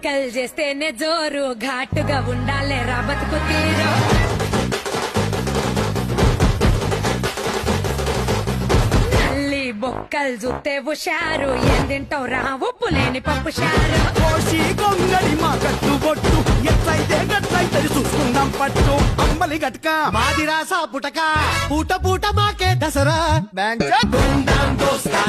లెక్కలు చేస్తేనే జోరు ఘాటుగా ఉండాలే రా బతుకు తీరు నల్లి బొక్కలు చూస్తే హుషారు ఏం తింటావు రా ఉప్పు లేని పప్పు షారు కోసి గొంగడి మా కట్టు బొట్టు ఎట్లయితే గట్లయితే చూసుకుందాం పట్టు అమ్మలి గట్క మాది రాసా పుటక పూట పూట మాకే దసరా బ్యాంక్ దోస్తా